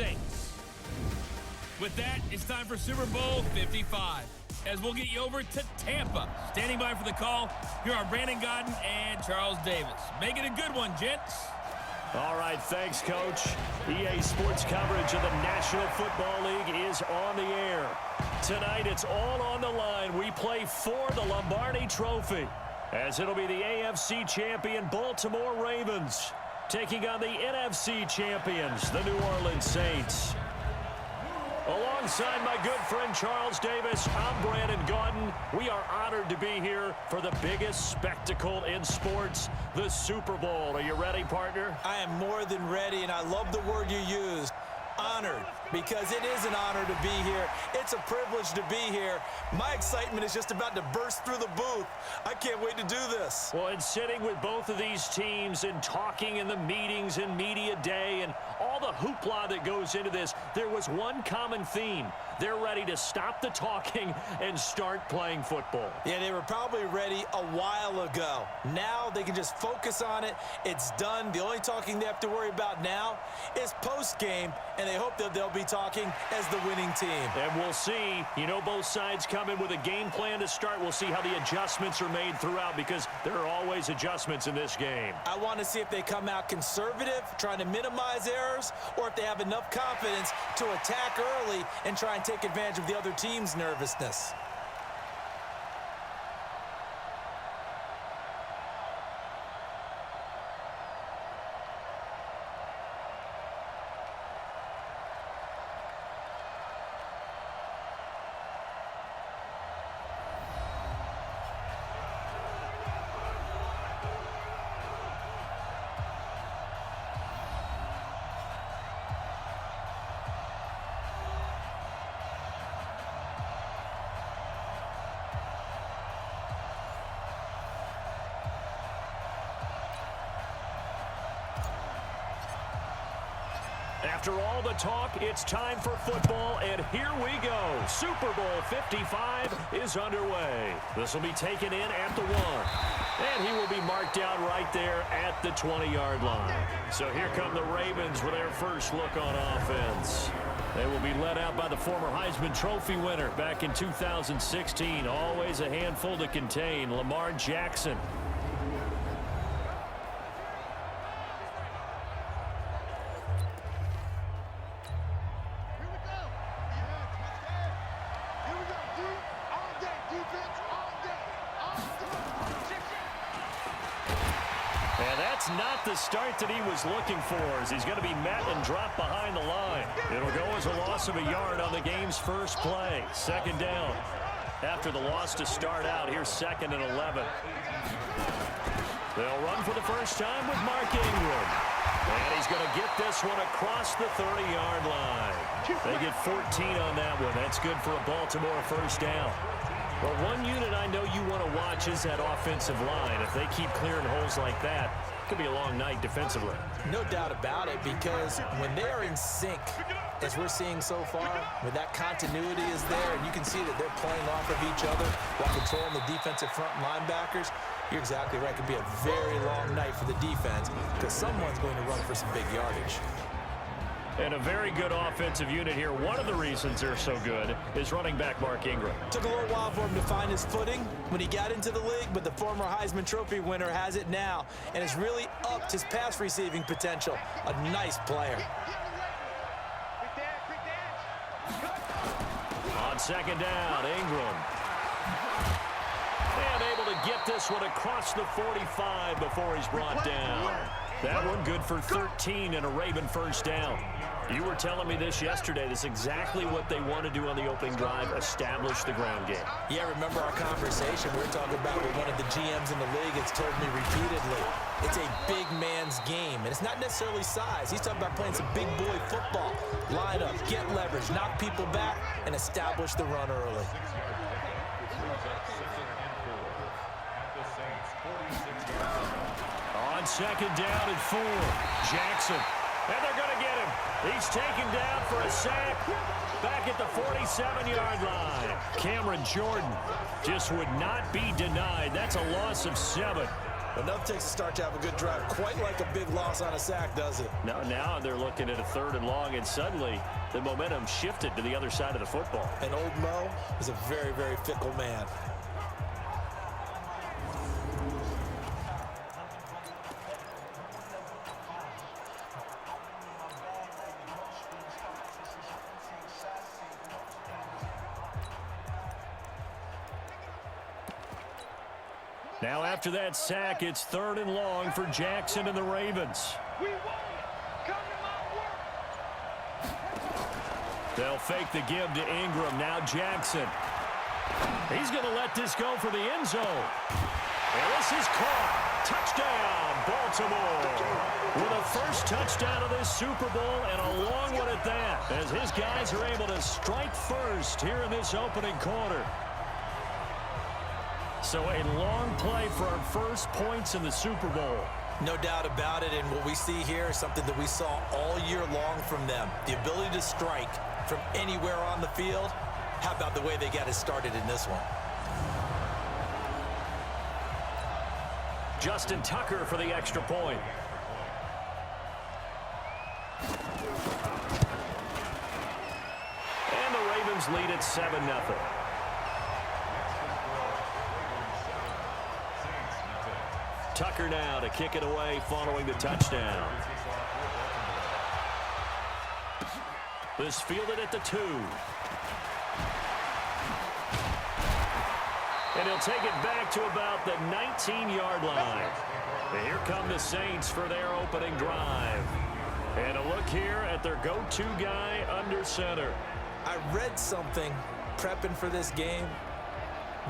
Saints. With that, it's time for Super Bowl 55, as we'll get you over to Tampa. Standing by for the call, here are Brandon Godden and Charles Davis. Make it a good one, gents. All right, thanks, Coach. EA Sports coverage of the National Football League is on the air. Tonight, it's all on the line. We play for the Lombardi Trophy, as it'll be the AFC champion Baltimore Ravens taking on the NFC champions, the New Orleans Saints. Alongside my good friend Charles Davis, I'm Brandon Godden. We are honored to be here for the biggest spectacle in sports, the Super Bowl. Are you ready, partner? I am more than ready, and I love the word you used. Honored, because it is an honor to be here. It's a privilege to be here. My excitement is just about to burst through the booth. I can't wait to do this. Well, and sitting with both of these teams and talking in the meetings and media day and all the hoopla that goes into this, there was one common theme. They're ready to stop the talking and start playing football. Yeah, they were probably ready a while ago. Now they can just focus on it. It's done. The only talking they have to worry about now is post-game, and they hope that they'll be talking as the winning team. And we'll see. You know, both sides come in with a game plan to start. We'll see how the adjustments are made throughout, because there are always adjustments in this game. I want to see if they come out conservative, trying to minimize errors, or if they have enough confidence to attack early and try and take advantage of the other team's nervousness. After all the talk, it's time for football, and here we go. Super Bowl 55 is underway. This will be taken in at the 1. And he will be marked down right there at the 20-yard line. So here come the Ravens with their first look on offense. They will be led out by the former Heisman Trophy winner back in 2016. Always a handful to contain, Lamar Jackson. Not the start that he was looking for, as he's going to be met and dropped behind the line. It'll go as a loss of a yard on the game's first play. Second down. After the loss to start out, here's 2nd and 11. They'll run for the first time with Mark Ingram. And he's going to get this one across the 30-yard line. They get 14 on that one. That's good for a Baltimore first down. Well, one unit I know you want to watch is that offensive line. If they keep clearing holes like that, it could be a long night defensively. No doubt about it, because when they are in sync, as we're seeing so far, when that continuity is there and you can see that they're playing off of each other while controlling the defensive front linebackers, you're exactly right. It could be a very long night for the defense, because someone's going to run for some big yardage. And a very good offensive unit here. One of the reasons they're so good is running back Mark Ingram. Took a little while for him to find his footing when he got into the league, but the former Heisman Trophy winner has it now and has really upped his pass receiving potential. A nice player. On second down, Ingram. And able to get this one across the 45 before he's brought down. That one good for 13 and a Raven first down. You were telling me this yesterday. This is exactly what they want to do on the opening drive, establish the ground game. Yeah, remember our conversation. We were talking about what one of the GMs in the league has told me repeatedly. It's a big man's game, and it's not necessarily size. He's talking about playing some big boy football. Line up, get leverage, knock people back, and establish the run early. On second down and 4, Jackson. And they're going to get him. He's taken down for a sack back at the 47-yard line. Cameron Jordan just would not be denied. That's a loss of 7. But nothing takes a start to have a good drive. Quite like a big loss on a sack, does it? No, now they're looking at a 3rd and long, and suddenly the momentum shifted to the other side of the football. And old Mo is a very, very fickle man. Now after that sack, it's 3rd and long for Jackson and the Ravens. They'll fake the give to Ingram. Now Jackson. He's going to let this go for the end zone. And this is caught. Touchdown, Baltimore. With a first touchdown of this Super Bowl, and a long one at that, as his guys are able to strike first here in this opening quarter. So a long play for our first points in the Super Bowl. No doubt about it, and what we see here is something that we saw all year long from them. The ability to strike from anywhere on the field. How about the way they got it started in this one? Justin Tucker for the extra point. And the Ravens lead at 7-0. Tucker now to kick it away following the touchdown. This fielded at the 2. And he'll take it back to about the 19-yard line. And here come the Saints for their opening drive. And a look here at their go-to guy under center. I read something prepping for this game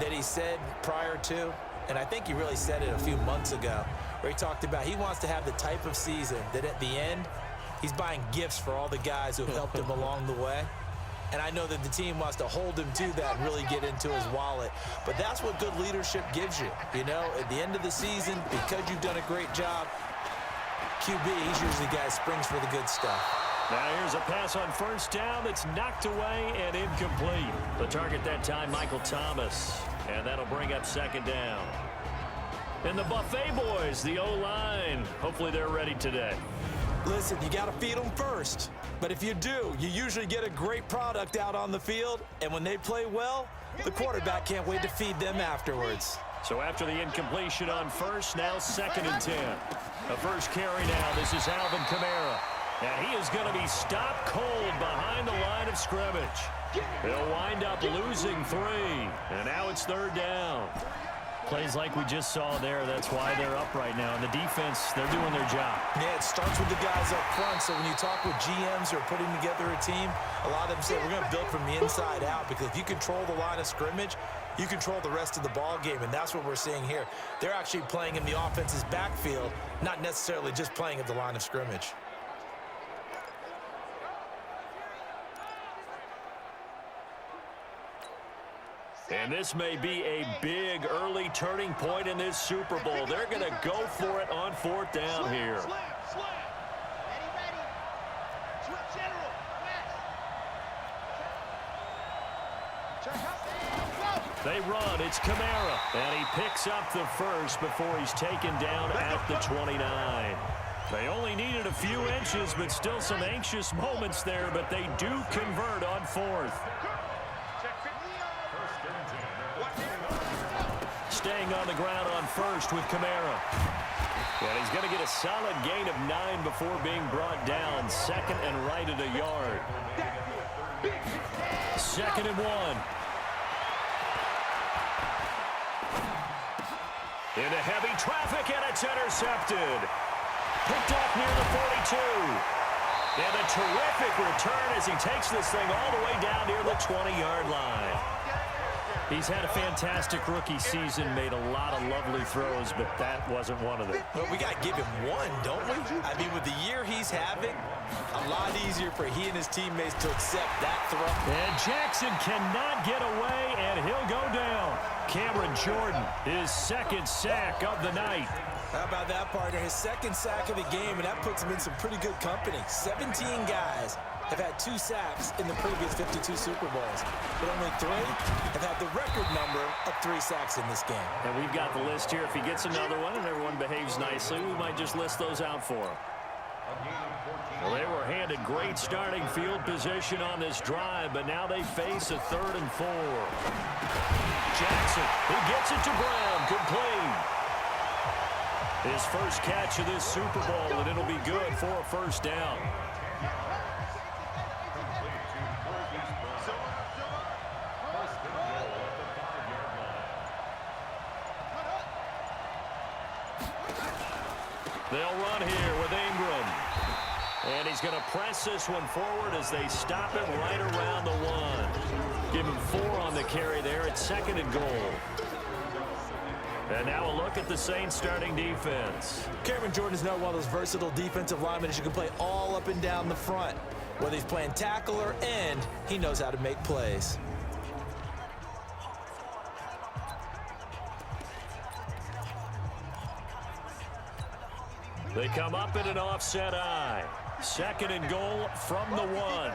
that he said prior to, and I think he really said it a few months ago, where he talked about he wants to have the type of season that at the end, he's buying gifts for all the guys who have helped him along the way. And I know that the team wants to hold him to that and really get into his wallet. But that's what good leadership gives you. You know, at the end of the season, because you've done a great job, QB, he's usually the guy who springs for the good stuff. Now here's a pass on first down that's knocked away and incomplete. The target that time, Michael Thomas. And that'll bring up 2nd down. And the Buffet boys, the O-line, hopefully they're ready today. Listen, you got to feed them first. But if you do, you usually get a great product out on the field. And when they play well, the quarterback can't wait to feed them afterwards. So after the incompletion on first, now 2nd and 10. The first carry now, this is Alvin Kamara. And he is going to be stopped cold behind the line of scrimmage. They'll wind up losing 3. And now it's 3rd down. Plays like we just saw there, that's why they're up right now. And the defense, they're doing their job. Yeah, it starts with the guys up front. So when you talk with GMs who are putting together a team, a lot of them say we're going to build from the inside out, because if you control the line of scrimmage, you control the rest of the ball game, and that's what we're seeing here. They're actually playing in the offense's backfield, not necessarily just playing at the line of scrimmage. And this may be a big early turning point in this Super Bowl. They're going to go for it on 4th down here. They run. It's Kamara. And he picks up the first before he's taken down at the 29. They only needed a few inches, but still some anxious moments there. But they do convert on 4th. Staying on the ground on first with Kamara. And he's going to get a solid gain of 9 before being brought down. 2nd and right at a yard. 2nd and 1. Into heavy traffic, and it's intercepted. Picked up near the 42. And a terrific return as he takes this thing all the way down near the 20-yard line. He's had a fantastic rookie season, made a lot of lovely throws, but that wasn't one of them. But we got to give him one, don't we? I mean, with the year he's having, a lot easier for he and his teammates to accept that throw. And Jackson cannot get away, and he'll go down. Cameron Jordan, his 2nd sack of the night. How about that, partner? His 2nd sack of the game, and that puts him in some pretty good company. 17 guys have have had 2 sacks in the previous 52 Super Bowls, but only 3 have had the record number of 3 sacks in this game. And we've got the list here. If he gets another one and everyone behaves nicely, we might just list those out for him. Well, they were handed great starting field position on this drive, but now they face a 3rd and 4. Jackson, he gets it to Brown, complete. His first catch of this Super Bowl, and it'll be good for a first down. They'll run here with Ingram. And he's going to press this one forward as they stop him right around the 1. Give him 4 on the carry there. It's 2nd and goal. And now a look at the Saints starting defense. Cameron Jordan is now one of those versatile defensive linemen who can play all up and down the front. Whether he's playing tackle or end, he knows how to make plays. They come up in an offset eye. 2nd and goal from the 1.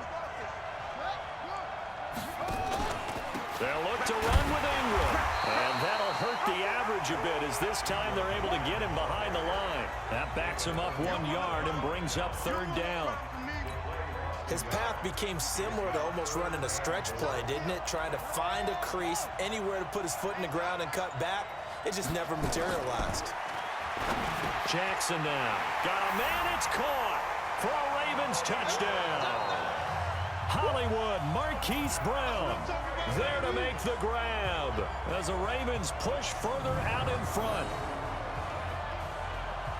They'll look to run with Ingram. And that'll hurt the average a bit as this time they're able to get him behind the line. That backs him up 1 yard and brings up 3rd down. His path became similar to almost running a stretch play, didn't it? Trying to find a crease, anywhere to put his foot in the ground and cut back. It just never materialized. Jackson now. Got a man, it's caught for a Ravens touchdown. Hollywood, Marquise Brown there to make the grab as the Ravens push further out in front.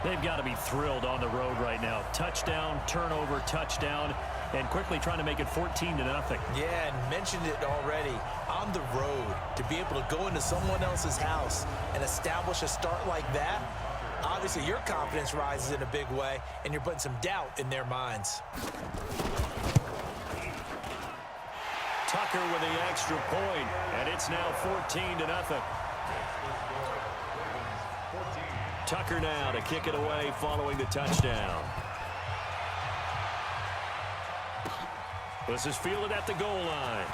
They've got to be thrilled on the road right now. Touchdown, turnover, touchdown, and quickly trying to make it 14-0. Yeah, and mentioned it already. On the road, to be able to go into someone else's house and establish a start like that, obviously your confidence rises in a big way, and you're putting some doubt in their minds. Tucker with the extra point, and it's now 14-0. Tucker now to kick it away following the touchdown. This is fielded at the goal line.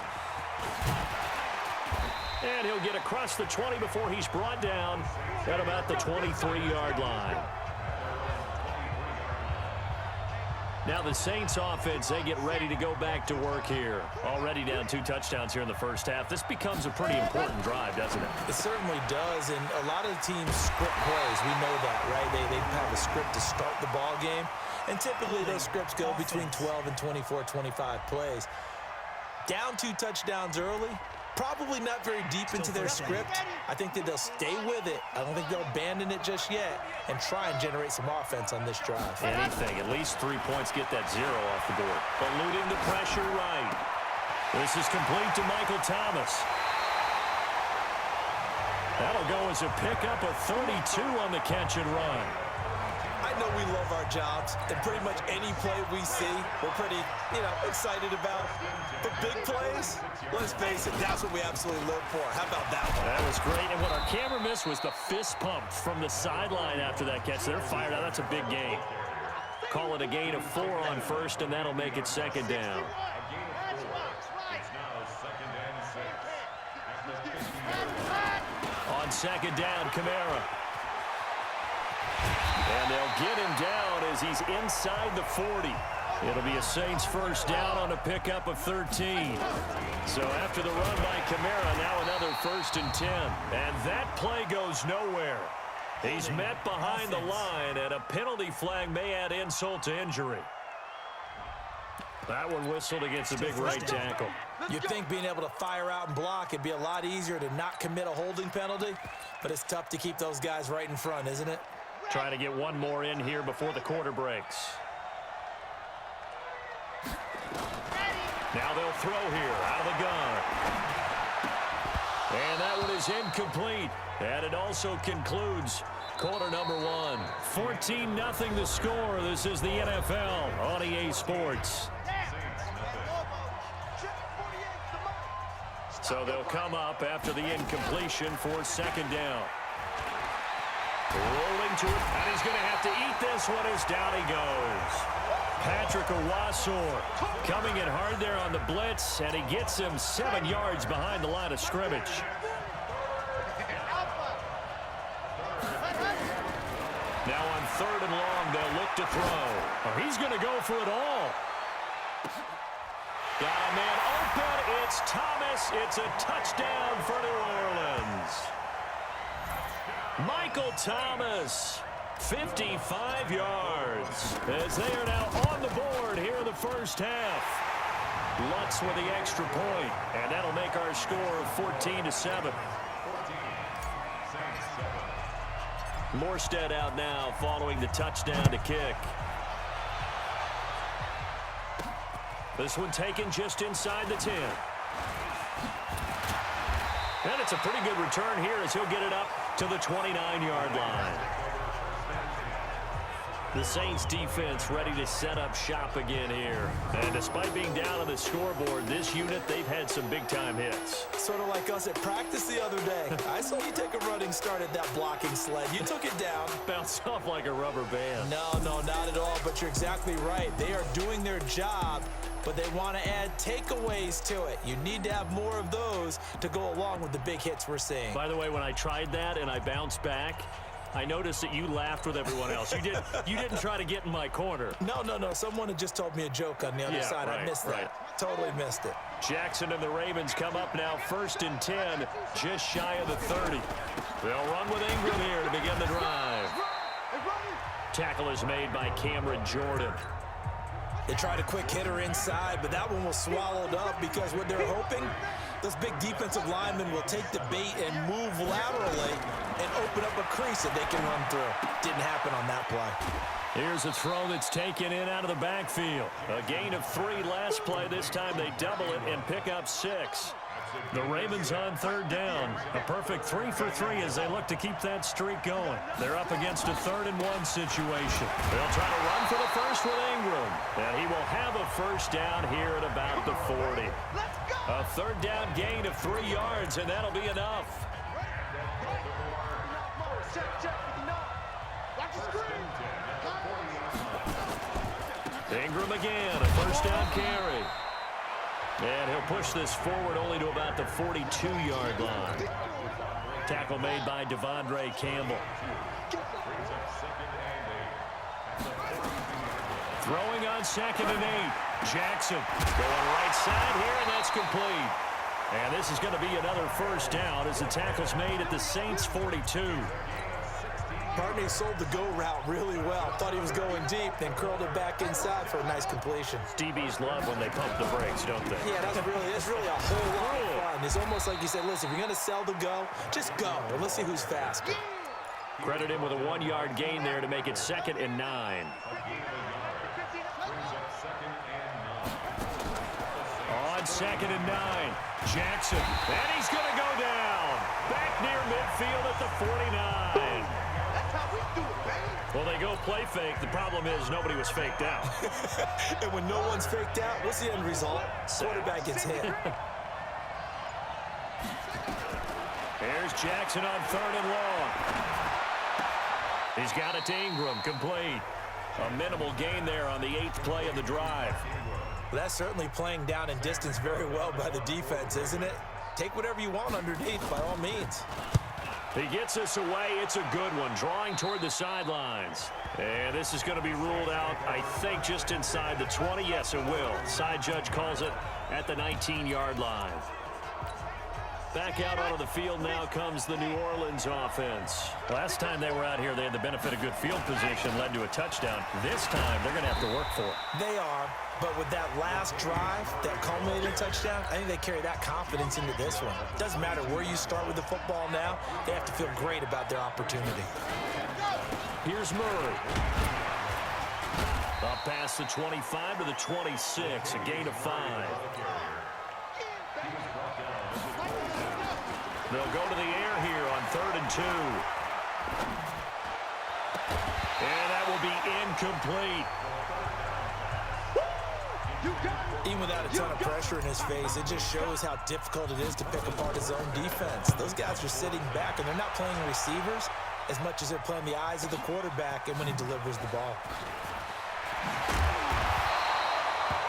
And he'll get across the 20 before he's brought down at about the 23-yard line. Now the Saints offense, they get ready to go back to work here. Already down 2 touchdowns here in the first half. This becomes a pretty important drive, doesn't it? It certainly does, and a lot of the teams script plays. We know that, right? They have a script to start the ball game, and typically those scripts go between 12 and 24, 25 plays. Down 2 touchdowns early, probably not very deep into their script. I think that they'll stay with it. I don't think they'll abandon it just yet and try and generate some offense on this drive. Anything, at least 3 points, get that 0 off the board. Eluding the pressure right. This is complete to Michael Thomas. That'll go as a pickup of 32 on the catch and run. I know we love our jobs, and pretty much any play we see, we're pretty, excited about. But big plays, let's face it, that's what we absolutely live for. How about that one? That was great, and what our camera missed was the fist pump from the sideline after that catch. They're fired out. That's a big gain. Call it a gain of 4 on first, and that'll make it 2nd down. On 2nd down, Kamara. And they'll get him down as he's inside the 40. It'll be a Saints first down on a pickup of 13. So after the run by Kamara, now another 1st and 10. And that play goes nowhere. He's met behind the line, and a penalty flag may add insult to injury. That one whistled against a big right tackle. You'd think being able to fire out and block, it'd be a lot easier to not commit a holding penalty, but it's tough to keep those guys right in front, isn't it? Trying to get one more in here before the quarter breaks. Now they'll throw here out of the gun. And that one is incomplete. And it also concludes quarter number 1. 14-0 the score. This is the NFL on EA Sports. So they'll come up after the incompletion for 2nd down. Rolling to it, and he's going to have to eat this one as down he goes. Patrick Owasor coming in hard there on the blitz, and he gets him 7 yards behind the line of scrimmage. Now on 3rd and long, they'll look to throw. Oh, he's going to go for it all. Got a man open. It's Thomas. It's a touchdown for New Orleans. Michael Thomas, 55 yards, as they are now on the board here in the first half. Lutz with the extra point, and that'll make our score 14-7. Morstead out now following the touchdown to kick. This one taken just inside the 10. And it's a pretty good return here as he'll get it up to the 29-yard line. The Saints defense ready to set up shop again here. And despite being down on the scoreboard, this unit, they've had some big-time hits. Sort of like us at practice the other day. I saw you take a running start at that blocking sled. You took it down. Bounced off like a rubber band. No, not at all, but you're exactly right. They are doing their job, but they want to add takeaways to it. You need to have more of those to go along with the big hits we're seeing. By the way, when I tried that and I bounced back, I noticed that you laughed with everyone else. You didn't try to get in my corner. No. Someone had just told me a joke on the other side. Right, I missed that. Right. Totally missed it. Jackson and the Ravens come up now 1st and 10, just shy of the 30. They'll run with Ingram here to begin the drive. Tackle is made by Cameron Jordan. They tried a quick hitter inside, but that one was swallowed up because what they're hoping, those big defensive linemen will take the bait and move laterally and open up a crease that they can run through. Didn't happen on that play. Here's a throw that's taken in out of the backfield. A gain of 3 last play. This time they double it and pick up 6. The Ravens on 3rd down. A perfect 3 for 3 as they look to keep that streak going. They're up against a 3rd and 1 situation. They'll try to run for the first with Ingram. And he will have a first down here at about the 40. A 3rd down gain of 3 yards, and that'll be enough. Ingram again, a first down carry. And he'll push this forward only to about the 42-yard line. Tackle made by Devondre Campbell. Throwing on 2nd and 8. Jackson going right side here, and that's complete. And this is going to be another first down as the tackle's made at the Saints' 42. Barney sold the go route really well. Thought he was going deep, then curled it back inside for a nice completion. DBs love when they pump the brakes, don't they? Yeah, that's really a whole lot of fun. It's almost like you said, listen, if you're going to sell the go, just go, and let's see who's faster. Credit him with a 1-yard gain there to make it 2nd and 9. On 2nd and 9, Jackson, and he's going to go down. Back near midfield at the 49. Well, they go play fake. The problem is nobody was faked out. And when no one's faked out, what's the end result? Quarterback gets hit. There's Jackson on 3rd and long. He's got it to Ingram, complete. A minimal gain there on the 8th play of the drive. Well, that's certainly playing down in distance very well by the defense, isn't it? Take whatever you want underneath, by all means. He gets us away. It's a good one, drawing toward the sidelines. And this is going to be ruled out, I think, just inside the 20. Yes, it will. Side judge calls it at the 19-yard line. Back out onto the field now comes the New Orleans offense. Last time they were out here, they had the benefit of good field position, led to a touchdown. This time, they're going to have to work for it. They are, but with that last drive, that culminating touchdown, I think they carry that confidence into this one. Doesn't matter where you start with the football now, they have to feel great about their opportunity. Here's Murray. Up past the 25 to the 26, a gain of 5. They'll go to the air here on 3rd and 2. And that will be incomplete. Even without a ton of pressure in his face, it just shows how difficult it is to pick apart his own defense. Those guys are sitting back, and they're not playing receivers as much as they're playing the eyes of the quarterback and when he delivers the ball.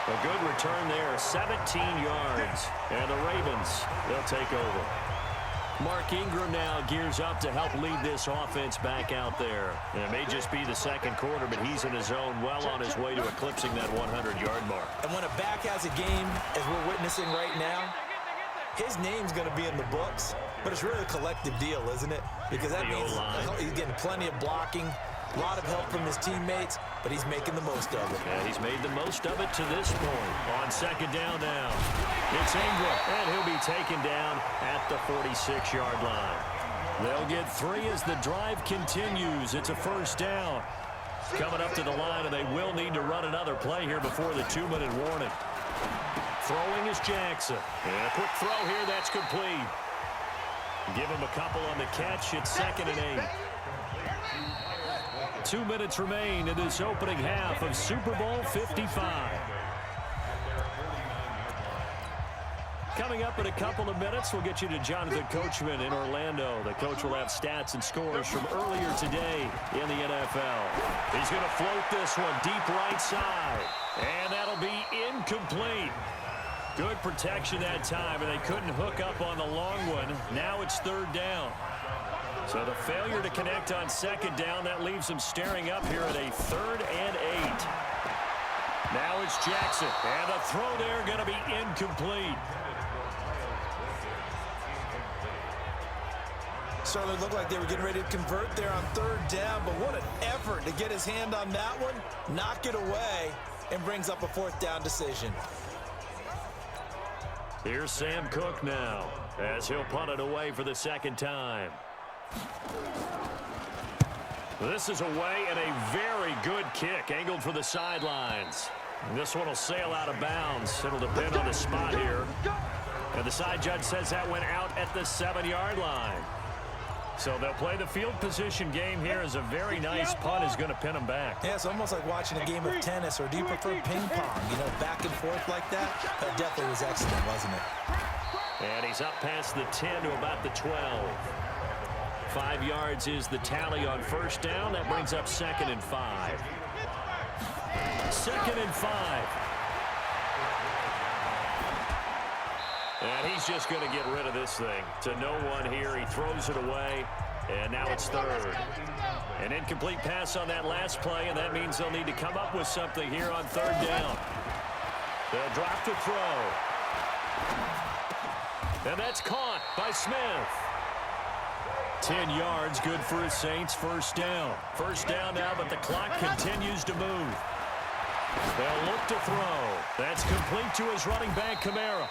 A good return there, 17 yards. And the Ravens, they'll take over. Mark Ingram now gears up to help lead this offense back out there. And it may just be the second quarter, but he's in his zone, well on his way to eclipsing that 100-yard mark. And when a back has a game, as we're witnessing right now, his name's going to be in the books, but it's really a collective deal, isn't it? Because that means he's getting plenty of blocking, a lot of help from his teammates, but he's making the most of it. Yeah, he's made the most of it to this point. On second down now, it's Ingram, and he'll be taken down at the 46-yard line. They'll get 3 as the drive continues. It's a first down. Coming up to the line, and they will need to run another play here before the 2-minute warning. Throwing is Jackson. And a quick throw here, that's complete. Give him a couple on the catch. It's 2nd and 8. 2 minutes remain in this opening half of Super Bowl 55. Coming up in a couple of minutes, we'll get you to Jonathan Coachman in Orlando. The coach will have stats and scores from earlier today in the NFL. He's going to float this one deep right side. And that'll be incomplete. Good protection that time, and they couldn't hook up on the long one. Now it's 3rd down. So the failure to connect on 2nd down, that leaves them staring up here at a 3rd and 8. Now it's Jackson, and the throw there going to be incomplete. Certainly looked like they were getting ready to convert there on 3rd down, but what an effort to get his hand on that one, knock it away, and brings up a 4th down decision. Here's Sam Cook now, as he'll punt it away for the 2nd time. This is away, and a very good kick, angled for the sidelines. And this one will sail out of bounds. It'll depend on the spot here. And the side judge says that went out at the 7-yard line. So they'll play the field position game here as a very nice punt is going to pin them back. Yeah, it's almost like watching a game of tennis, or do you prefer ping pong? You know, back and forth like that? That definitely was excellent, wasn't it? And he's up past the 10 to about the 12. 5 yards is the tally on 1st down. That brings up 2nd and 5. 2nd and 5. And he's just going to get rid of this thing. To no one here. He throws it away. And now it's 3rd. An incomplete pass on that last play, and that means they'll need to come up with something here on 3rd down. They'll drop the throw. And that's caught by Smith. 10 yards, good for his Saints. 1st down. 1st down now, but the clock continues to move. They'll look to throw. That's complete to his running back, Kamara.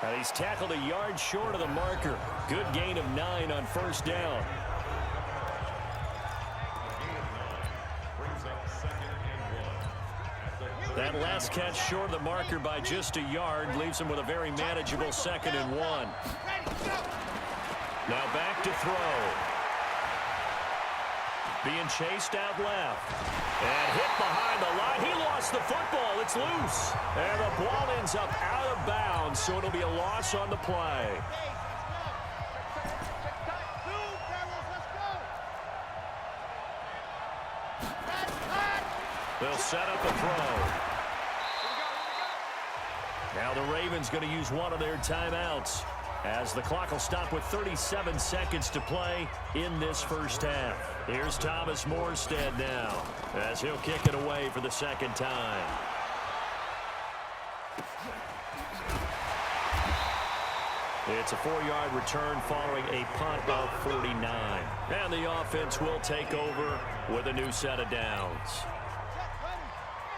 And he's tackled a yard short of the marker. Good gain of 9 on 1st down. That last catch short of the marker by just a yard leaves him with a very manageable 2nd and 1. Now back to throw. Being chased out left. And hit behind the line. He lost the football. It's loose. And the ball ends up out of bounds, so it'll be a loss on the play. They'll set up a throw. Now the Ravens going to use one of their timeouts, as the clock will stop with 37 seconds to play in this 1st half. Here's Thomas Morstead now, as he'll kick it away for the 2nd time. It's a 4-yard return following a punt of 49. And the offense will take over with a new set of downs.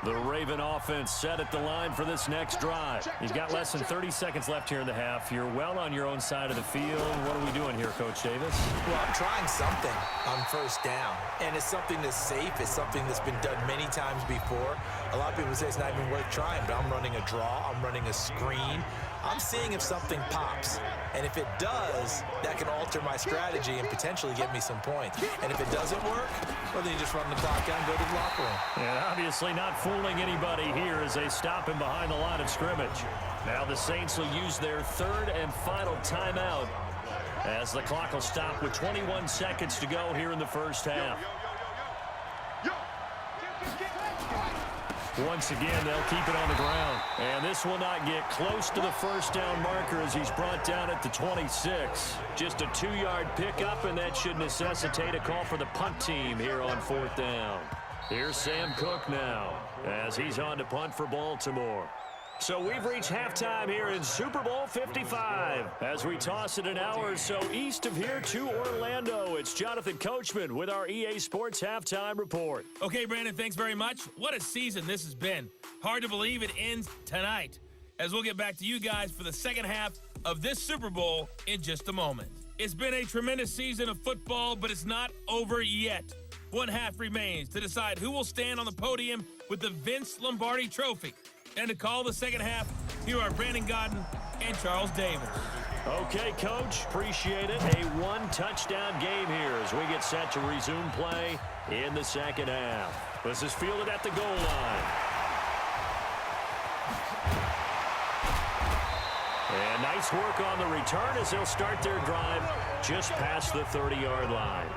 The Raven offense set at the line for this next drive. You've got less than 30 seconds left here in the half. You're well on your own side of the field. What are we doing here, Coach Davis? Well, I'm trying something on 1st down. And it's something that's safe. It's something that's been done many times before. A lot of people say it's not even worth trying, but I'm running a draw. I'm running a screen. I'm seeing if something pops. And if it does, that can alter my strategy and potentially get me some points. And if it doesn't work, well, then you just run the clock down and go to the locker room. And obviously not fooling anybody here as they stop him behind the line of scrimmage. Now the Saints will use their 3rd and final timeout, as the clock will stop with 21 seconds to go here in the 1st half. Once again, they'll keep it on the ground. And this will not get close to the first down marker as he's brought down at the 26. Just a 2-yard pickup, and that should necessitate a call for the punt team here on 4th down. Here's Sam Cook now as he's on to punt for Baltimore. So we've reached halftime here in Super Bowl 55. As we toss it an hour or so east of here to Orlando, it's Jonathan Coachman with our EA Sports Halftime Report. Okay, Brandon, thanks very much. What a season this has been. Hard to believe it ends tonight, as we'll get back to you guys for the second half of this Super Bowl in just a moment. It's been a tremendous season of football, but it's not over yet. One half remains to decide who will stand on the podium with the Vince Lombardi Trophy. And to call the second half, here are Brandon Gaudin and Charles Davis. Okay, Coach, appreciate it. A one-touchdown game here as we get set to resume play in the second half. This is fielded at the goal line. And nice work on the return as they'll start their drive just past the 30-yard line.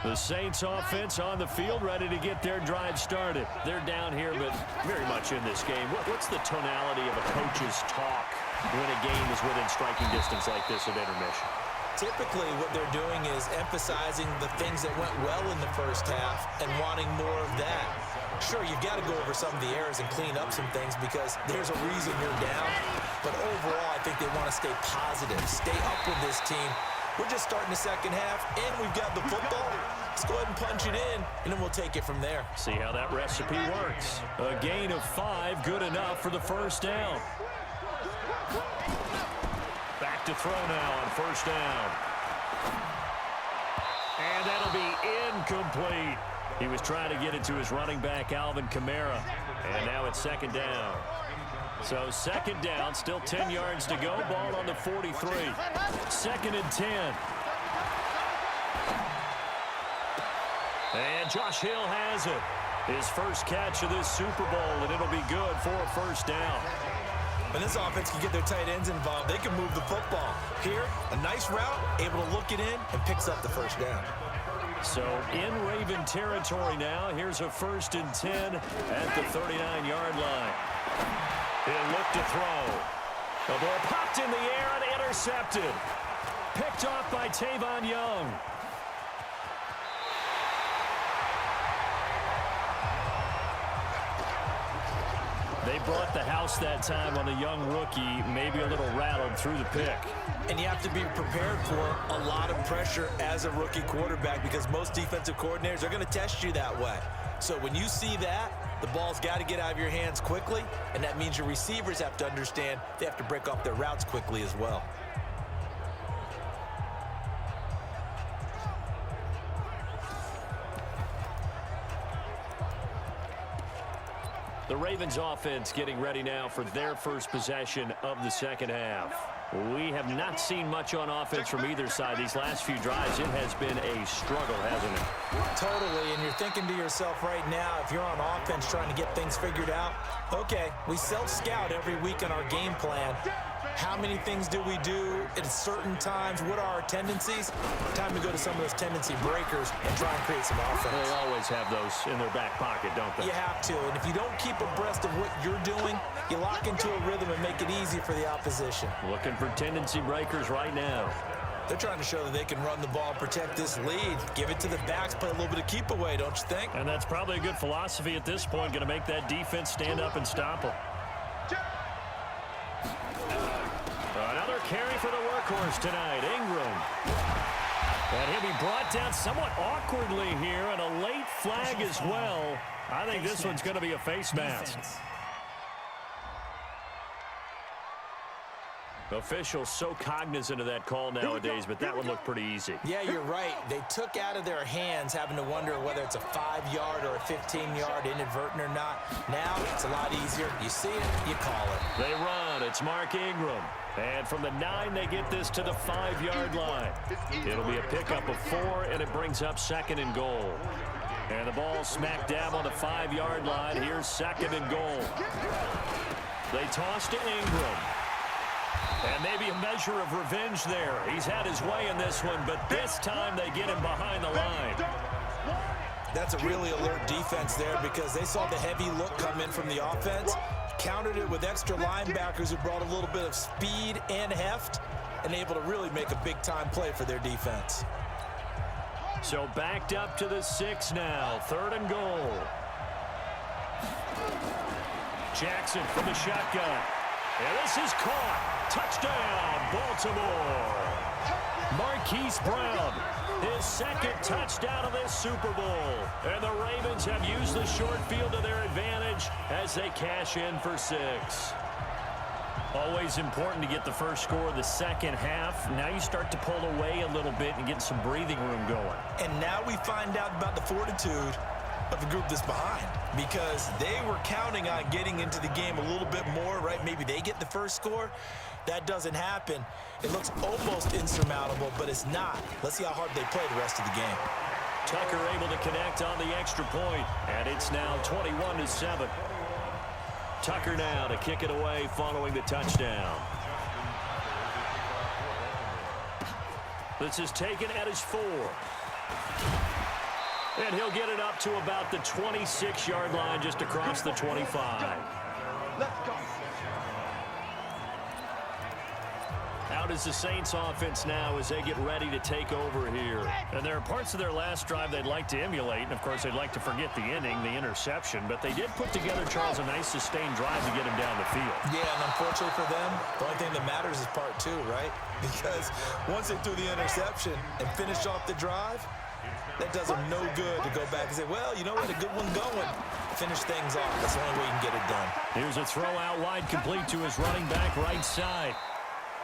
The Saints offense on the field, ready to get their drive started. They're down here, but very much in this game. What's the tonality of a coach's talk when a game is within striking distance like this at intermission? Typically, what they're doing is emphasizing the things that went well in the first half and wanting more of that. Sure, you've got to go over some of the errors and clean up some things because there's a reason you're down. But overall, I think they want to stay positive, stay up with this team. We're just starting the second half, and we've got the football. Let's go ahead and punch it in, and then we'll take it from there. See how that recipe works. A gain of 5, good enough for the first down. Back to throw now on first down. And that'll be incomplete. He was trying to get it to his running back, Alvin Kamara. And now it's second down. So second down, still 10 yards to go. Ball on the 43. Second and 10. And Josh Hill has it. His first catch of this Super Bowl, and it'll be good for a first down. When this offense can get their tight ends involved, they can move the football. Here, a nice route, able to look it in, and picks up the first down. So in Raven territory now. Here's a first and 10 at the 39-yard line. He'll look to throw. The ball popped in the air and intercepted. Picked off by Tavon Young. They brought the house that time on the young rookie, maybe a little rattled through the pick. And you have to be prepared for a lot of pressure as a rookie quarterback because most defensive coordinators are going to test you that way. So when you see that, the ball's got to get out of your hands quickly, and that means your receivers have to understand they have to break off their routes quickly as well. The Ravens offense getting ready now for their first possession of the second half. We have not seen much on offense from either side. These last few drives, it has been a struggle, hasn't it? Totally, and you're thinking to yourself right now, if you're on offense trying to get things figured out, okay, we self-scout every week on our game plan. How many things do we do at certain times? What are our tendencies? Time to go to some of those tendency breakers and try and create some offense. They always have those in their back pocket, don't they? You have to, and if you don't keep abreast of what you're doing, you lock into a rhythm and make it easy for the opposition. Looking for tendency breakers right now. They're trying to show that they can run the ball and protect this lead. Give it to the backs, play a little bit of keep away, don't you think? And that's probably a good philosophy at this point, going to make that defense stand up and stop them. Another carry for the workhorse tonight, Ingram. And he'll be brought down somewhat awkwardly here, and a late flag as well. I think this one's going to be a face mask. Officials so cognizant of that call nowadays, but that one looked pretty easy. Yeah, you're right. They took out of their hands having to wonder whether it's a 5-yard or a 15-yard inadvertent or not. Now it's a lot easier. You see it, you call it. They run. It's Mark Ingram. And from the 9, they get this to the 5-yard line. It'll be a pickup of 4, and it brings up second and goal. And the ball smack dab on the 5-yard line. Here's second and goal. They toss to Ingram. And maybe a measure of revenge there. He's had his way in this one, but this time they get him behind the line. That's a really alert defense there because they saw the heavy look come in from the offense, countered it with extra linebackers who brought a little bit of speed and heft, and able to really make a big-time play for their defense. So backed up to the 6 now, 3rd and goal. Jackson from the shotgun. And this is caught. Touchdown, Baltimore. Marquise Brown, his 2nd touchdown of this Super Bowl. And the Ravens have used the short field to their advantage as they cash in for 6. Always important to get the first score of the second half. Now you start to pull away a little bit and get some breathing room going. And now we find out about the fortitude of the group that's behind, because they were counting on getting into the game a little bit more, right? Maybe they get the first score. That doesn't happen. It looks almost insurmountable, but it's not. Let's see how hard they play the rest of the game. Tucker able to connect on the extra point, and it's now 21-7. Tucker now to kick it away following the touchdown. This is taken at his 4. And he'll get it up to about the 26-yard line just across the 25. Let's go. Out is the Saints offense now as they get ready to take over here. And there are parts of their last drive they'd like to emulate. And, of course, they'd like to forget the inning, the interception. But they did put together, Charles, a nice sustained drive to get him down the field. Yeah, and unfortunately for them, the only thing that matters is part 2, right? Because once they threw the interception and finished off the drive, that does them no good to go back and say, well, you know what, a good one going. Finish things off. That's the only way you can get it done. Here's a throw out wide, complete to his running back right side.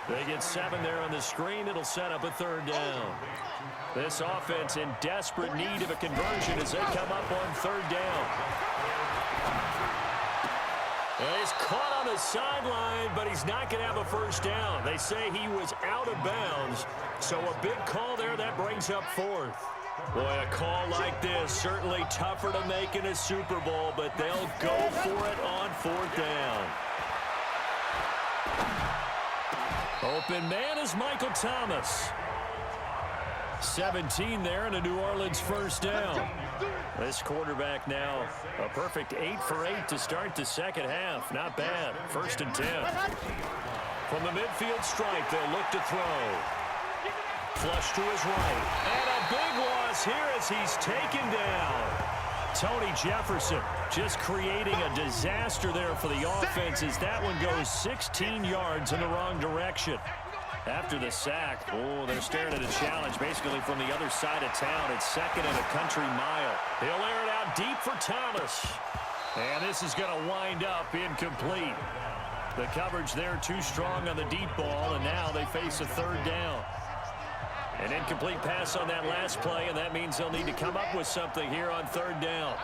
They get 7 there on the screen. It'll set up a 3rd down. This offense in desperate need of a conversion as they come up on 3rd down. And he's caught on the sideline, but he's not going to have a first down. They say he was out of bounds, so a big call there that brings up 4th. Boy, a call like this, certainly tougher to make in a Super Bowl, but they'll go for it on 4th down. Open man is Michael Thomas. 17 there and a New Orleans first down. This quarterback now a perfect 8 for 8 to start the second half. Not bad. 1st and 10. From the midfield stripe, they'll look to throw. Flush to his right. And a big loss here as he's taken down. Tony Jefferson just creating a disaster there for the offense as that one goes 16 yards in the wrong direction. After the sack, they're staring at a challenge basically from the other side of town. It's 2nd and a country mile. He'll air it out deep for Thomas. And this is going to wind up incomplete. The coverage there too strong on the deep ball, and now they face a 3rd down. An incomplete pass on that last play, and that means they'll need to come up with something here on 3rd down.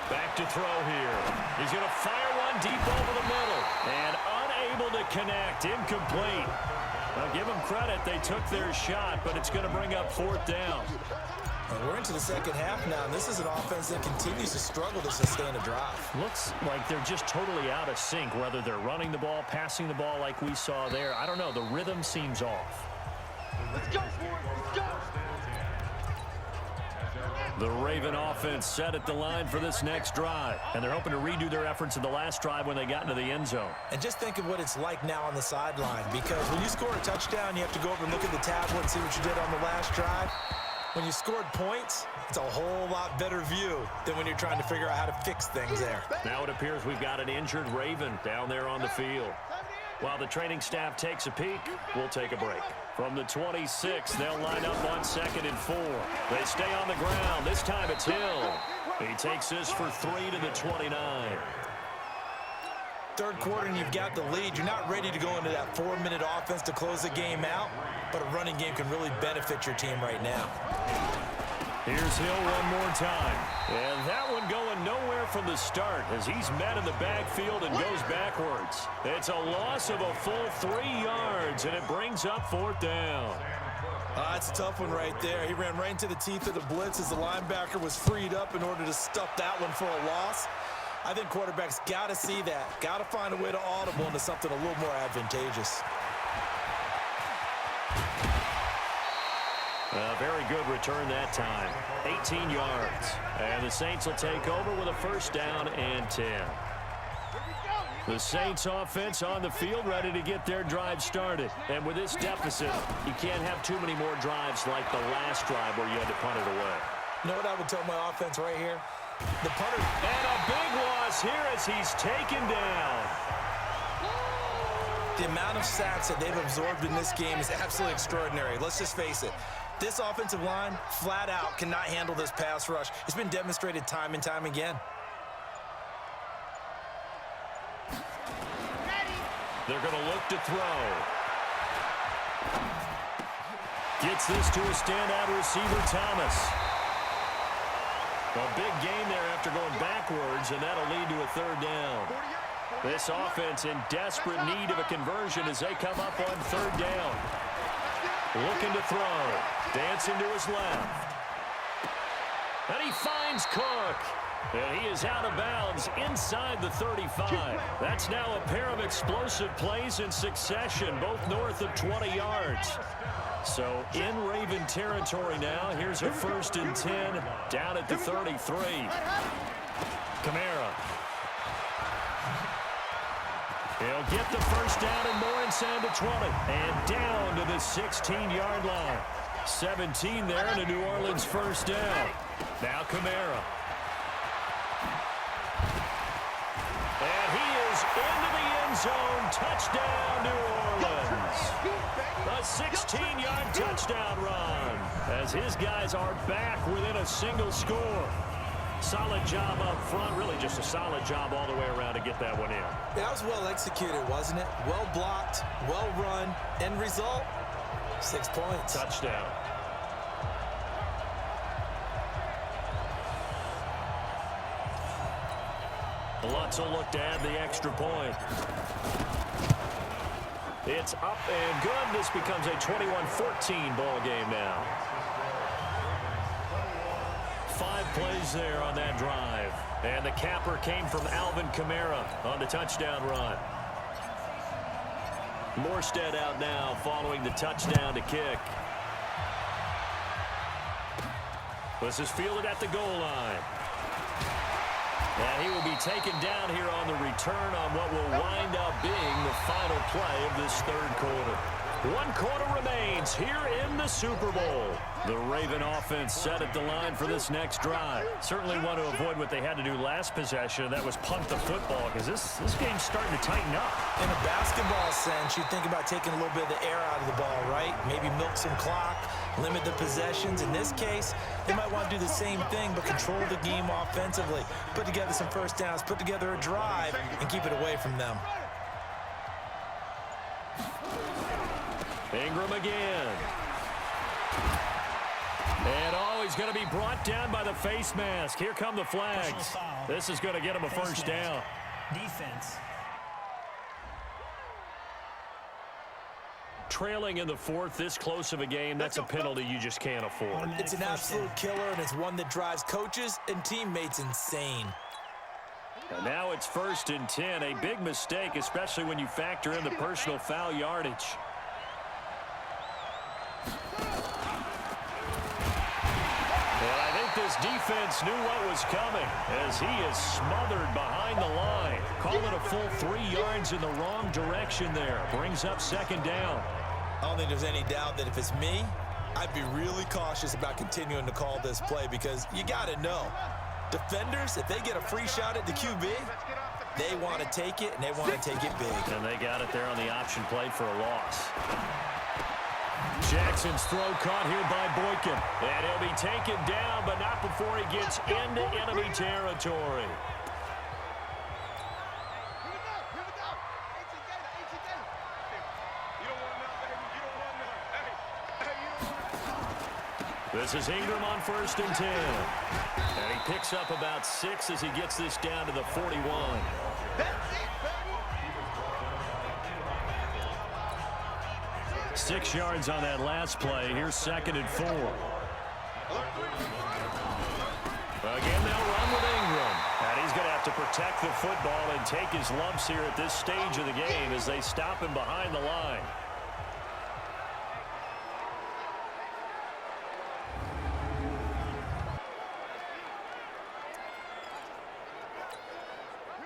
Back to throw here. He's going to fire one deep over the middle. And unable to connect. Incomplete. Now, give them credit. They took their shot, but it's going to bring up 4th down. And we're into the second half now, and this is an offense that continues to struggle to sustain a drive. Looks like they're just totally out of sync, whether they're running the ball, passing the ball like we saw there. I don't know. The rhythm seems off. Let's go, let's go. The Raven offense set at the line for this next drive, and they're hoping to redo their efforts in the last drive when they got into the end zone. And just think of what it's like now on the sideline, because when you score a touchdown, you have to go over and look at the tablet and see what you did on the last drive. When you scored points, it's a whole lot better view than when you're trying to figure out how to fix things there. Now it appears we've got an injured Raven down there on the field. While the training staff takes a peek, we'll take a break. From the 26, they'll line up on 2nd and 4. They stay on the ground. This time it's Hill. He takes this for 3 to the 29. Third quarter and you've got the lead. You're not ready to go into that 4-minute offense to close the game out, but a running game can really benefit your team right now. Here's Hill one more time. And that one going nowhere from the start as he's met in the backfield and goes backwards. It's a loss of a full 3 yards, and it brings up 4th down. That's a tough one right there. He ran right into the teeth of the blitz as the linebacker was freed up in order to stuff that one for a loss. I think quarterbacks got to see that. Got to find a way to audible into something a little more advantageous. A very good return that time. 18 yards. And the Saints will take over with a first down and 10. The Saints offense on the field ready to get their drive started. And with this deficit, you can't have too many more drives like the last drive where you had to punt it away. You know what I would tell my offense right here? The punter. And a big loss here as he's taken down. The amount of sacks that they've absorbed in this game is absolutely extraordinary. Let's just face it. This offensive line, flat out, cannot handle this pass rush. It's been demonstrated time and time again. They're going to look to throw. Gets this to a standout receiver, Thomas. A big gain there after going backwards, and that'll lead to a third down. This offense in desperate need of a conversion as they come up on third down. Looking to throw. Dancing to his left. And he finds Cook. And he is out of bounds inside the 35. That's now a pair of explosive plays in succession, both north of 20 yards. So in Raven territory now. Here's a 1st and 10 down at the 33. Kamara. He'll get the first down and more inside the 20. And down to the 16-yard line. 17 there and a New Orleans first down. Now Kamara. And he is into the end zone. Touchdown, New Orleans. A 16-yard touchdown run as his guys are back within a single score. Solid job up front. Really just a solid job all the way around to get that one in. Yeah, that was well executed, wasn't it? Well blocked, well run. End result, 6 points. Touchdown. Lutz will look to add the extra point. It's up and good. This becomes a 21-14 ball game now. 5 plays there on that drive. And the capper came from Alvin Kamara on the touchdown run. Morstead out now following the touchdown to kick. This is fielded at the goal line. And he will be taken down here on the return on what will wind up being the final play of this third quarter. 1 quarter remains here in the Super Bowl. The Raven offense set at the line for this next drive. Certainly want to avoid what they had to do last possession. That was punt the football because this game's starting to tighten up. In a basketball sense, you think about taking a little bit of the air out of the ball, right? Maybe milk some clock, limit the possessions. In this case, they might want to do the same thing but control the game offensively. Put together some first downs, put together a drive, and keep it away from them. Ingram again. And he's going to be brought down by the face mask. Here come the flags. This is going to get him a first down. Defense. Trailing in the 4th, this close of a game, that's a penalty you just can't afford. It's an absolute killer, and it's one that drives coaches and teammates insane. And now it's 1st and 10. A big mistake, especially when you factor in the personal foul yardage. And I think this defense knew what was coming as he is smothered behind the line. Call it a full 3 yards in the wrong direction there. Brings up 2nd down. I don't think there's any doubt that if it's me, I'd be really cautious about continuing to call this play because you got to know, defenders, if they get a free shot at the QB, they want to take it, and they want to take it big. And they got it there on the option play for a loss. Jackson's throw caught here by Boykin. And he'll be taken down, but not before he gets into enemy territory. This is Ingram on 1st and 10. And he picks up about 6 as he gets this down to the 41. 6 yards on that last play. Here's 2nd and 4. Again, they'll run with Ingram. And he's going to have to protect the football and take his lumps here at this stage of the game as they stop him behind the line.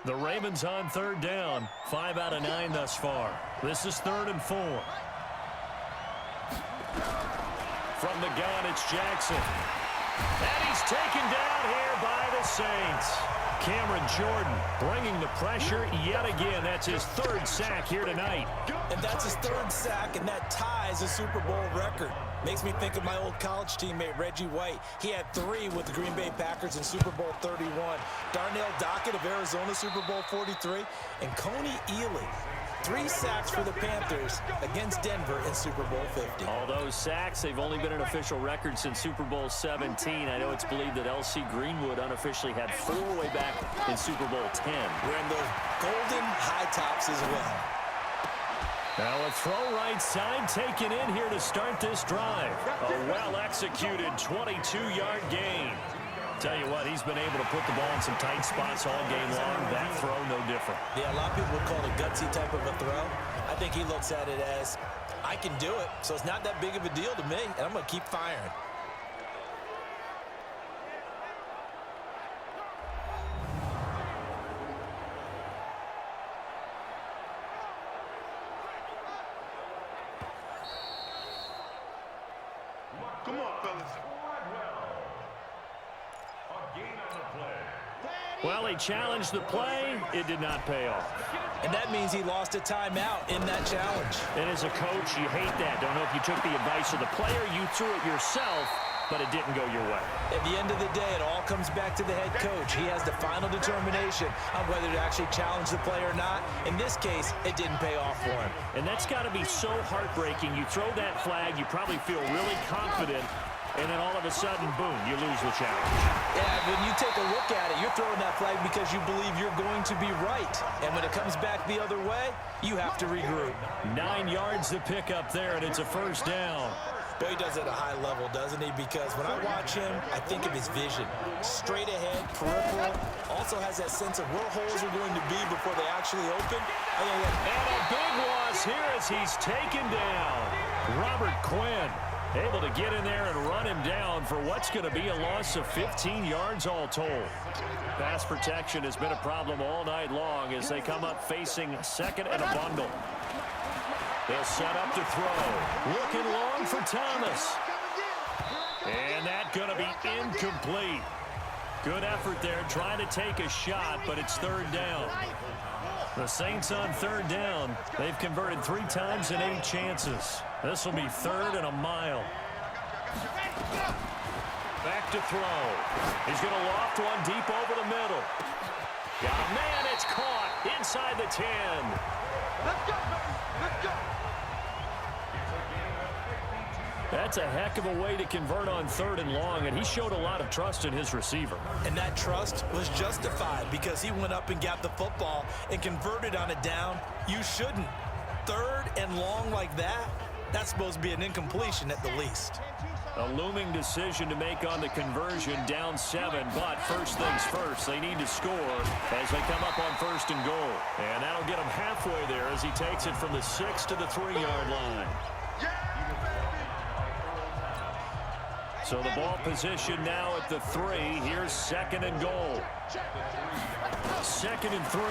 The Ravens on third down. 5 out of 9 thus far. This is 3rd and 4. From the gun, it's Jackson. And he's taken down here by the Saints. Cameron Jordan bringing the pressure yet again. That's his 3rd sack here tonight. And that's his 3rd sack, and that ties a Super Bowl record. Makes me think of my old college teammate, Reggie White. He had 3 with the Green Bay Packers in Super Bowl 31. Darnell Dockett of Arizona, Super Bowl 43. And Coney Ealy, 3 sacks for the Panthers against Denver in Super Bowl 50. All those sacks, they've only been an official record since Super Bowl 17. I know it's believed that L.C. Greenwood unofficially had 4 way back in Super Bowl 10. Wearing those golden high tops as well. Now a throw right side taken in here to start this drive. A well-executed 22-yard gain. Tell you what, he's been able to put the ball in some tight spots all game long. That throw, no different. Yeah, a lot of people would call it a gutsy type of a throw. I think he looks at it as, I can do it, so it's not that big of a deal to me, and I'm going to keep firing. Come on, fellas. Well, he challenged the play. It did not pay off. And that means he lost a timeout in that challenge. And as a coach, you hate that. Don't know if you took the advice of the player, you threw it yourself, but it didn't go your way. At the end of the day, it all comes back to the head coach. He has the final determination on whether to actually challenge the play or not. In this case, it didn't pay off for him. And that's got to be so heartbreaking. You throw that flag, you probably feel really confident, and then all of a sudden, boom, you lose the challenge. Yeah, when you take a look at it, you're throwing that flag because you believe you're going to be right. And when it comes back the other way, you have to regroup. 9 yards to pick up there, and it's a 1st down. Boy, he does it at a high level, doesn't he? Because when I watch him, I think of his vision. Straight ahead, peripheral. Also has that sense of where holes are going to be before they actually open. And a big loss here as he's taken down. Robert Quinn able to get in there and run him down for what's going to be a loss of 15 yards all told. Pass protection has been a problem all night long as they come up facing 2nd and a bundle. They'll set up to throw. Looking long for Thomas. And that's going to be incomplete. Good effort there trying to take a shot, but it's 3rd down. The Saints on 3rd down. They've converted 3 times in 8 chances. This will be 3rd and a mile. Back to throw. He's going to loft one deep over the middle. Got a man, it's caught inside the 10. Let's go, let's go. That's a heck of a way to convert on 3rd and long, and he showed a lot of trust in his receiver. And that trust was justified because he went up and got the football and converted on a down. You shouldn't. 3rd and long like that, that's supposed to be an incompletion at the least. A looming decision to make on the conversion, down 7, but first things first, they need to score as they come up on 1st and goal. And that'll get him halfway there as he takes it from the 6 to the 3-yard line. So the ball position now at the 3. Here's 2nd and goal. 2nd and 3.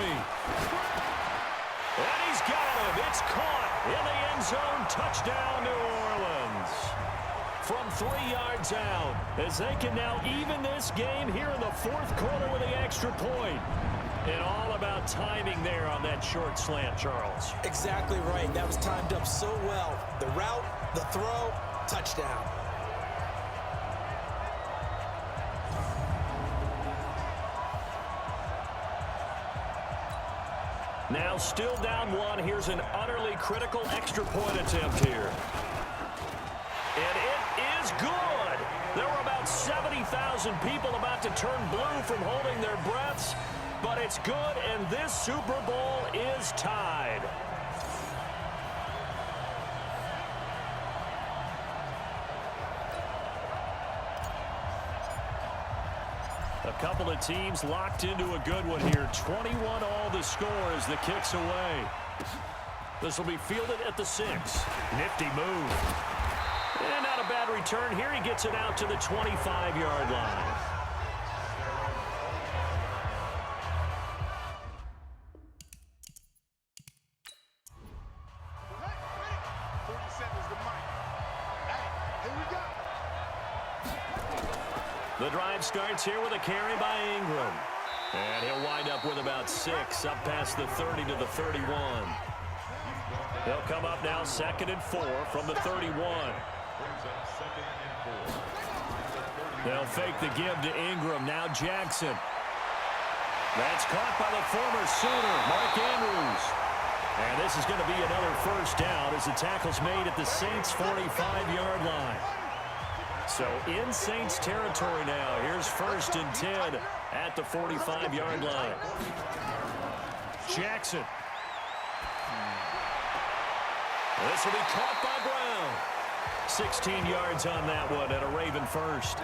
And he's got him. It's caught in the end zone. Touchdown, New Orleans. From 3 yards out, as they can now even this game here in the 4th quarter with the extra point. And all about timing there on that short slant, Charles. Exactly right. That was timed up so well. The route, the throw, touchdown. Now still down 1. Here's an utterly critical extra point attempt here. And it is good. There were about 70,000 people about to turn blue from holding their breaths. But it's good, and this Super Bowl is tied. A couple of teams locked into a good one here. 21 all the score as the kick's away. This will be fielded at the 6. Nifty move. And not a bad return here. He gets it out to the 25-yard line. The drive starts here with a carry by Ingram. And he'll wind up with about 6, up past the 30 to the 31. They'll come up now 2nd and 4 from the 31. They'll fake the give to Ingram. Now Jackson. That's caught by the former Sooner, Mark Andrews. And this is going to be another first down as the tackle's made at the Saints' 45-yard line. So in Saints territory now. Here's 1st and 10 at the 45-yard line. Jackson. This will be caught by Brown. 16 yards on that one and a Raven first.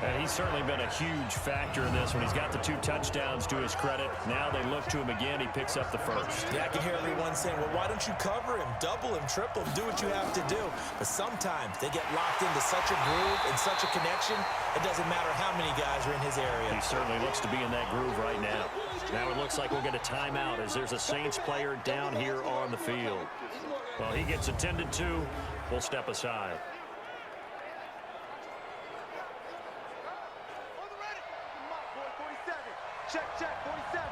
And he's certainly been a huge factor in this when he's got the 2 touchdowns to his credit. Now they look to him again. He picks up the first. Yeah, I can hear everyone saying, well, why don't you cover him? Double him, triple him, do what you have to do. But sometimes they get locked into such a groove and such a connection, it doesn't matter how many guys are in his area. He certainly looks to be in that groove right now. Now it looks like we'll get a timeout as there's a Saints player down here on the field. Well, he gets attended to. We'll step aside. Check, 47.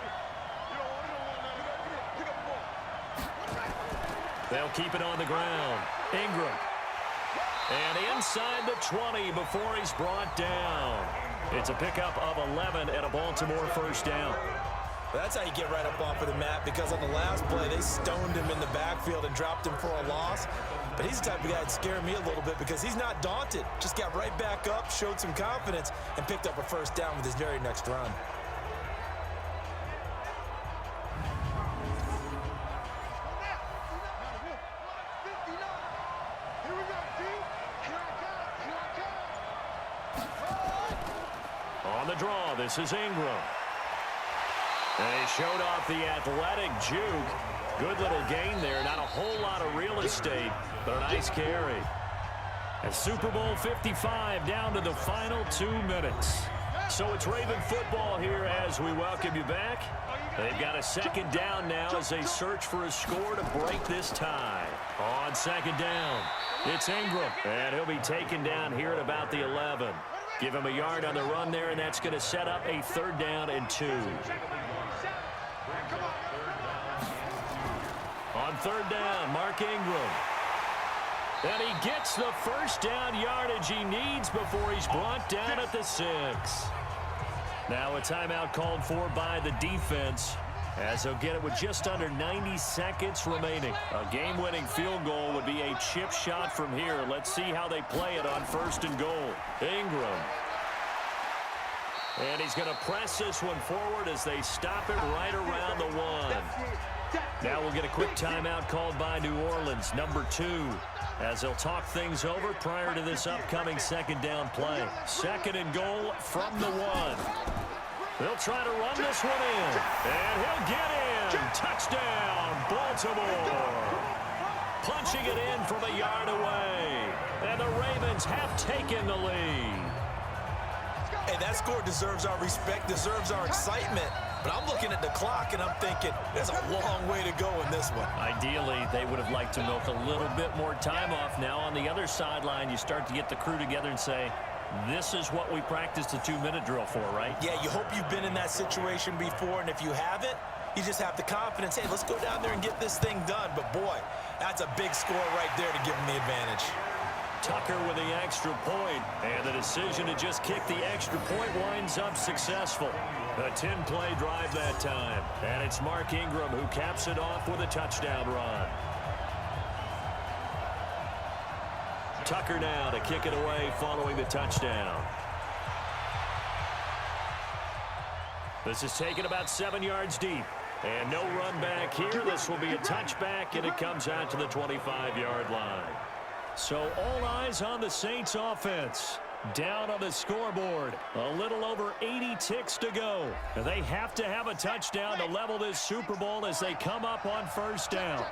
Pick up the ball. They'll keep it on the ground. Ingram. And inside the 20 before he's brought down. It's a pickup of 11 and a Baltimore first down. Well, that's how you get right up off of the mat, because on the last play, they stoned him in the backfield and dropped him for a loss. But he's the type of guy that scared me a little bit because he's not daunted. Just got right back up, showed some confidence, and picked up a first down with his very next run. On the draw, this is Ingram. And he showed off the athletic juke. Good little gain there. Not a whole lot of real estate, but a nice carry. And Super Bowl 55 down to the final 2 minutes. So it's Raven football here as we welcome you back. They've got a 2nd down now as they search for a score to break this tie. On 2nd down, it's Ingram. And he'll be taken down here at about the 11. Give him a yard on the run there, and that's going to set up a 3rd down and 2. On 3rd down, Mark Ingram. And he gets the first down yardage he needs before he's brought down at the 6. Now a timeout called for by the defense, as they'll get it with just under 90 seconds remaining. A game-winning field goal would be a chip shot from here. Let's see how they play it on 1st and goal. Ingram. And he's going to press this one forward as they stop it right around the 1. Now we'll get a quick timeout called by New Orleans, number 2, as they'll talk things over prior to this upcoming 2nd down play. 2nd and goal from the 1. They'll try to run this one in, and he'll get in. Touchdown, Baltimore. Punching it in from a yard away, and the Ravens have taken the lead. Hey, that score deserves our respect, deserves our excitement. But I'm looking at the clock, and I'm thinking there's a long way to go in this one. Ideally, they would have liked to milk a little bit more time off. Now on the other sideline, you start to get the crew together and say, this is what we practiced the 2-minute drill for, right? Yeah, you hope you've been in that situation before, and if you haven't, you just have the confidence, hey, let's go down there and get this thing done. But, boy, that's a big score right there to give them the advantage. Tucker with the extra point, and the decision to just kick the extra point winds up successful. A 10-play drive that time, and it's Mark Ingram who caps it off with a touchdown run. Tucker now to kick it away following the touchdown. This is taken about 7 yards deep, and no run back here. This will be a touchback, and it comes out to the 25-yard line. So all eyes on the Saints offense. Down on the scoreboard. A little over 80 ticks to go. They have to have a touchdown to level this Super Bowl as they come up on 1st down.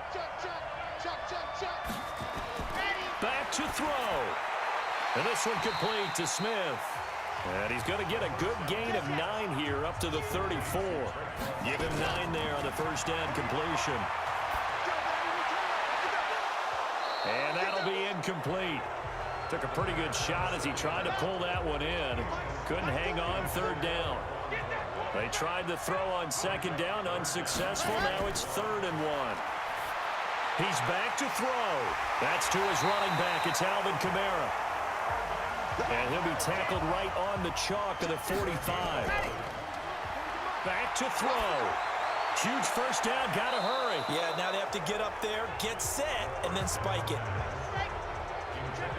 Back to throw. And this one complete to Smith. And he's going to get a good gain of 9 here up to the 34. Give him 9 there on the 1st down completion. And that'll be incomplete. Took a pretty good shot as he tried to pull that one in. Couldn't hang on third down. They tried to throw on second down, unsuccessful. Now it's 3rd and 1. He's back to throw. That's to his running back. It's Alvin Kamara. And he'll be tackled right on the chalk of the 45. Back to throw. Huge first down. Got to hurry. Yeah, now they have to get up there, get set, and then spike it.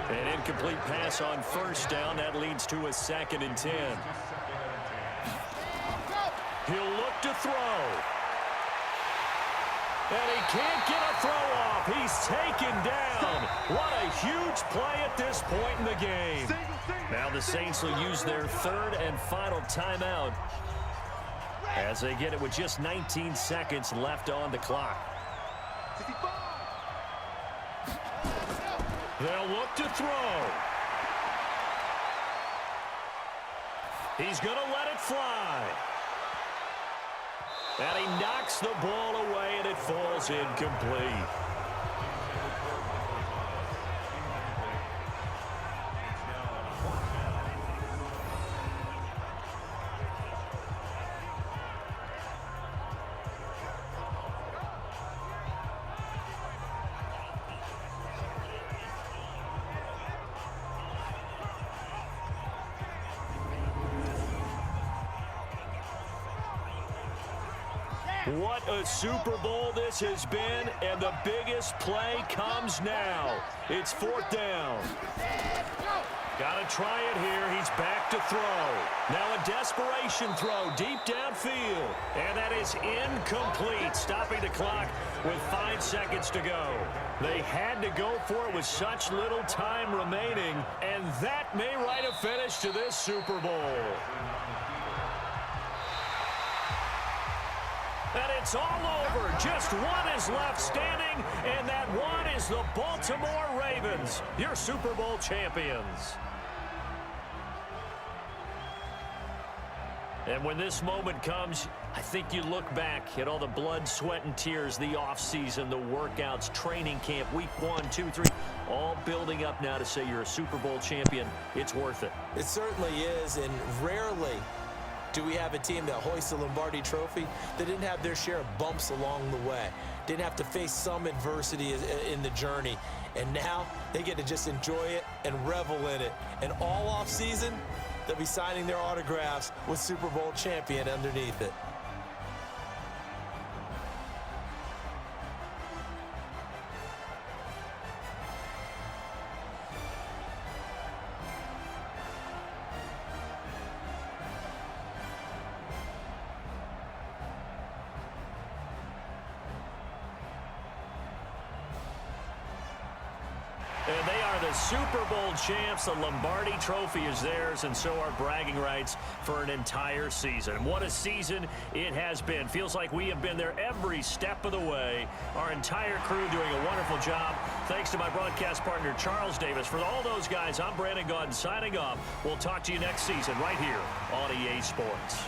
An incomplete pass on first down. That leads to a 2nd and 10. He'll look to throw. And he can't get a throw off. He's taken down. What a huge play at this point in the game. Now the Saints will use their 3rd and final timeout as they get it with just 19 seconds left on the clock. They'll look to throw. He's going to let it fly. And he knocks the ball away, and it falls incomplete. What a Super Bowl this has been, and the biggest play comes now. It's 4th down. Got to try it here. He's back to throw. Now a desperation throw deep downfield, and that is incomplete, stopping the clock with 5 seconds to go. They had to go for it with such little time remaining, and that may write a finish to this Super Bowl. And it's all over. Just one is left standing, and that one is the Baltimore Ravens, your Super Bowl champions. And when this moment comes, I think you look back at all the blood, sweat, and tears, the offseason, the workouts, training camp, week 1, 2, 3, all building up now to say you're a Super Bowl champion. It's worth it. It certainly is, and rarely do we have a team that hoists the Lombardi Trophy that didn't have their share of bumps along the way, didn't have to face some adversity in the journey, and now they get to just enjoy it and revel in it. And all off season, they'll be signing their autographs with Super Bowl champion underneath it. And they are the Super Bowl champs. The Lombardi Trophy is theirs, and so are bragging rights for an entire season. What a season it has been. Feels like we have been there every step of the way. Our entire crew doing a wonderful job. Thanks to my broadcast partner, Charles Davis. For all those guys, I'm Brandon Gaudin signing off. We'll talk to you next season right here on EA Sports.